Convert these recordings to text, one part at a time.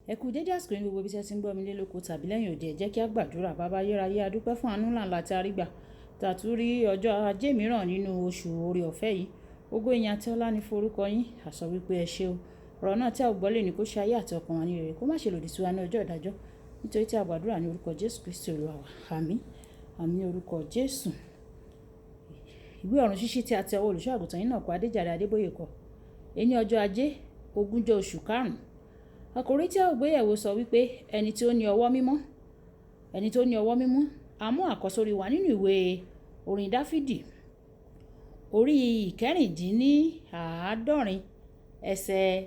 Ẹ kú dédé àsìkò ní gbogbo ibi tí ẹ ti ń gbọ́ mi lélóko tàbí lẹ́yìn òde. Ẹ jẹ́ kí a gbàdúrà. Bàbá ayérayé, a dúpẹ́ fún àánú ńlá tí a rí gbà, tá tún rí ọjọ́ ajé mìíràn nínú oṣù oore ọ̀fẹ́ yìí. Ògo ìyìn àti ọlá ni fún orúkọ yín. A sọ wípé ẹ ṣé o. Ọ̀rọ̀ náà tí a ò gbọ́ lè ní kó ṣe ayé àti ọkàn wa ní rere, kó má ṣe lòdì sí wa ní ọjọ́ ìdájọ́. Nítorí tí a gbàdúrà ní orúkọ Jésù Kristi Olúwa wa. Àmín. Àmín ní orúkọ Jésù. Ìwé ọ̀run ṣíṣí tí a ti ọwọ́ olùṣọ́ àgùntàn yín náà kọ Adéjàre Adébóyè kọ. Èní ọjọ́ ajé, ogúnjọ́ oṣù karùn-ún. Àkòrí tí a ò gbé yẹ̀wò sọ wípé ẹni tí ó ní ọwọ́ mímọ́. Ẹni tó ní ọwọ́ mímọ́. A mú àkọ́sórí wa nínú ìwé orin Dáfídì, orí ìkẹrìndínláàádọ́rin ẹsẹ̀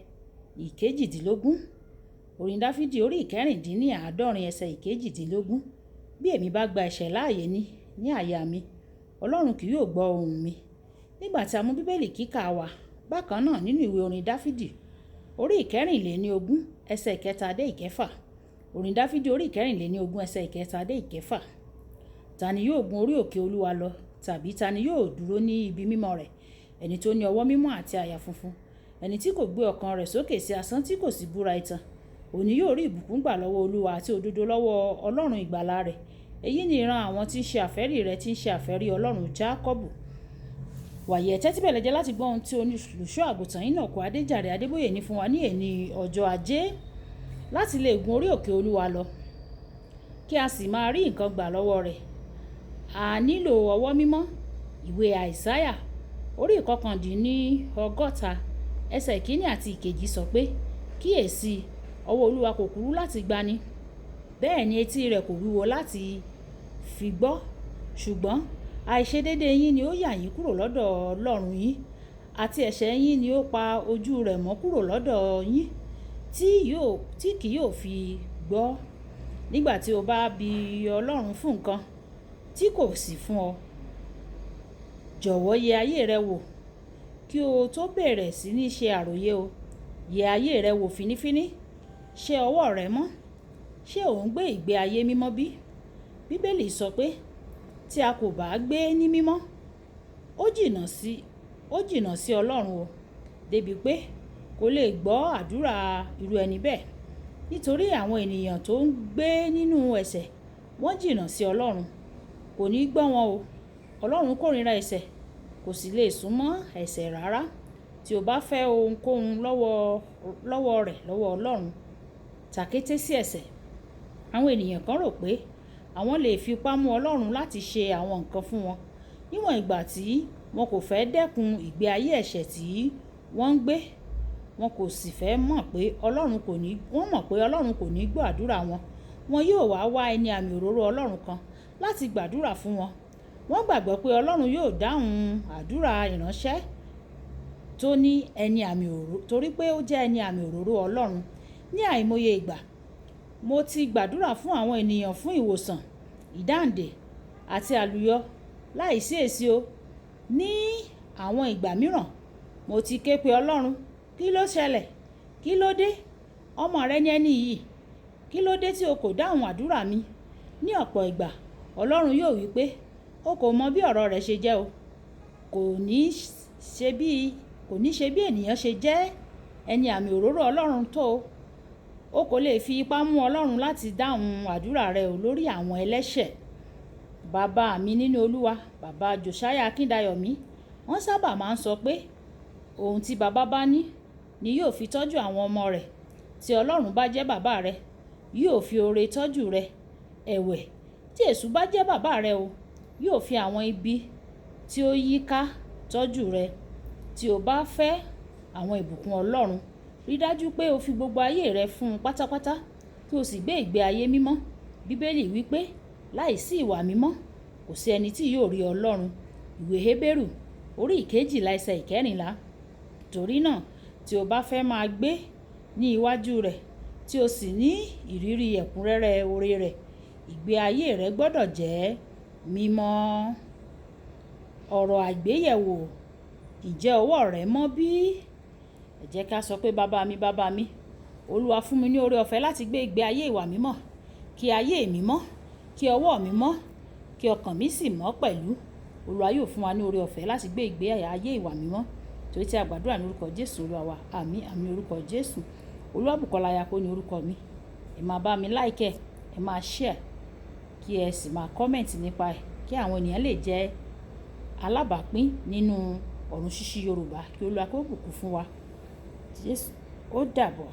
ìkejìdínlógún. Orin Dáfídì orí ìkẹrìndínláàádọ́rin ẹsẹ̀ ìkejìdínlógún. Bí èmi bá gba ẹ̀ṣẹ̀ láàyè ní àyà mi, Ọlọ́run kì yóò gbọ́ ohùn mi. Nígbà tí a mú Bíbélì kíkà wa bákan náà nínú ìwé orin Dáfídì orí ìkẹrìnléníogún ẹsẹ̀ ìkẹta dé ìkẹfà. Orin Dáfídì orí ìkẹrìnléníogún ẹsẹ̀ ìkẹta dé ìkẹfà. Ta ni yóò gun orí òkè Olúwa lọ, tàbí ta ni yóò dúró ní ibi mímọ́ rẹ̀? Ẹni tó ní ọwọ́ mímọ́ àti àyà funfun, ẹni tí kò gbé ọkàn rẹ̀ sókè sí asán, tí kò sì búra ìtàn. Òní yóò rí ìbùkún gbà lọ́wọ́ Olúwa àti òdodo lọ́wọ́ Ọlọ́run ìgbàlà rẹ̀. Èyí ni ìran àwọn tí ń ṣe àfẹ́rí rẹ̀, tí ń ṣe àfẹ́rí Ọlọ́run Jákọ́bù. Wàyí ẹ tẹ́tí bẹ̀lẹ̀ jẹ́ láti gbọ́ ohun tí olùṣọ́ àgùntàn yín náà kọ Adéjàre Adébóyè ní fún wa ní èní ọjọ́ ajé, láti lè gun orí òkè Olúwa lọ, kí a sì máa rí nǹkan gbà lọ́wọ́ rẹ̀. A nílò ọwọ́ mímọ́. Ìwé Àìsáyà orí ìkọkàndínlọ́gọ́ta ẹsẹ̀ ìkíní àti ìkejì sọ pé, kíyèsí, ọwọ́ Olúwa kò kúrú láti gbani, bẹ́ẹ̀ ni etí rẹ̀ kò wúwo láti fi gbọ́. Ṣùgbọ́n àìṣedéédé yín ni ó yà yín kúrò lọ́dọ̀ Ọlọ́run yín, àti ẹ̀ṣẹ̀ yín ni ó pa ojú rẹ̀ mọ́ kúrò lọ́dọ̀ yín, tí kì yóò fi gbọ́. Nígbà tí o bá bi Ọlọ́run fún nǹkan tí kò sì fún ọ, jọ̀wọ́ yẹ ayé rẹ wò kí o tó bẹ̀rẹ̀ sí ní ṣe àròyé o. Yẹ ayé rẹ wò fínífíní. Ṣé ọwọ́ rẹ mọ́? Ṣé ò ń gbé ìgbé ayé mímọ́ bí? Bíbélì sọ pé tí a kò bá gbé ní mímọ́, ó jìnnà sí Ọlọ́run o, débi pé kò lè gbọ́ àdúrà irú ẹni bẹ́ẹ̀. Nítorí àwọn ènìyàn tó ń gbé nínú ẹ̀ṣẹ̀, wọ́n jìnnà sí Ọlọ́run, kò ní gbọ́ wọn o. Ọlọ́run kórìíra ẹ̀ṣẹ̀, kò sì lè súnmọ́ ẹ̀ṣẹ̀ rárá. Tí o bá fẹ́ ohunkóhun lọ́wọ́ Ọlọ́run, tàkété sí ẹ̀ṣẹ̀. Àwọn ènìyàn kan rò pé àwọn lè fi ipá mú Ọlọ́run láti ṣe àwọn nǹkan fún wọn, níwọ̀n ìgbà tí wọn kò fẹ́ dẹ́kun ìgbé ayé ẹ̀ṣẹ̀ tí wọ́n ń gbé. Wọn kò sì fẹ́ mọ̀ pé Ọlọ́run kò ní gbọ́ àdúrà wọn. Wọn yóò wá ẹni àmì òróró Ọlọ́run kan láti gbàdúrà fún wọn. Wọ́n gbàgbọ́ pé Ọlọ́run yóò dáhùn àdúrà ìránṣẹ́ tó ní ẹni àmì òróró, torí pé ó jẹ́ ẹni àmì òróró Ọlọ́run. Ní àìmọye ìgbà, mo ti gbàdúrà fún àwọn ènìyàn fún ìwòsàn, ìdáǹdè àti àlùyọ láìsí èsì o. Ní àwọn ìgbà mìíràn, mo ti ké pe Ọlọ́run, kí ló ṣẹlẹ̀? Kí ló dé? Ọmọ rẹ ni ẹni yìí. Kí ló dé tí o kò dáhùn àdúrà mi? Ní ọ̀pọ̀ ìgbà, Ọlọ́run yóò wí pé o kò mọ bí ọ̀rọ̀ rẹ̀ ṣe jẹ́ o. Kò ní ṣe bí ènìyàn ṣe jẹ́ ẹni àmì òróró Ọlọ́run tó o. O kò lè fi ipá mú Ọlọ́run láti dáhùn àdúrà rẹ o lórí àwọn ẹlẹ́ṣẹ̀. Bàbá mi nínú Olúwa, bàbá Josiah Akíndayọ̀mí, wọ́n sábà máa ń sọ pé ohun tí bàbá bá ní ni yóò fi tọ́jú àwọn ọmọ rẹ̀. Tí Ọlọ́run bá jẹ́ bàbá rẹ, yóò fi oore tọ́jú rẹ. Ẹ̀wẹ̀, tí Èṣù bá jẹ́ bàbá rẹ o, yóò fi àwọn ibi tí ó yí ká tọ́jú rẹ. Tí o bá fẹ́ àwọn ìbùkún Ọlọ́run, rí dájú pé o fi gbogbo ayé rẹ fún un pátápátá, kí o sì gbé ìgbé ayé mímọ́. Bíbélì wí pé láìsí ìwà mímọ́, kò sí ẹni tí yóò rí Ọlọ́run. Ìwé Hébérù orí ìkejìlá ẹsẹ̀ ìkẹrìnlá. Torí náà, tí o bá fẹ́ máa gbé ní iwájú rẹ̀, tí o sì ní ìrírí ẹ̀kúnrẹ́rẹ́ oore rẹ̀, ìgbé ayé rẹ gbọ́dọ̀ jẹ́ mímọ́. Ọ̀rọ̀ àgbéyẹ̀wò: ǹjẹ́ ọwọ́ rẹ mọ́ bí? Ẹ jẹ́ ká sọ pé bàbá mi, Olúwa fún mi ní oore ọ̀fẹ́ láti gbé ìgbé ayé ìwà mímọ́, kí ayé mi mọ́, kí ọwọ́ mi mọ́, kí ọkàn mi sì mọ́ pẹ̀lú. Olúwa yóò fún wa ní oore ọ̀fẹ́ láti gbé ìgbé ayé ìwà mímọ́. Torí tí a gbàdúrà ní orúkọ Jésù Olúwa wa. Àmín. Àmín orúkọ Jésù. Olúwàbùkọ́lá Ayako ni orúkọ mi. Ẹ máa bá mi like ẹ, ẹ máa share, kí ẹ sì máa comment nípa ẹ̀, kí àwọn ènìyàn lè jẹ́ alábàápín nínú ọ̀run ṣíṣí Yorùbá. Kí Olúwa kó bùkún fún wa. Jésù ó dàbọ̀.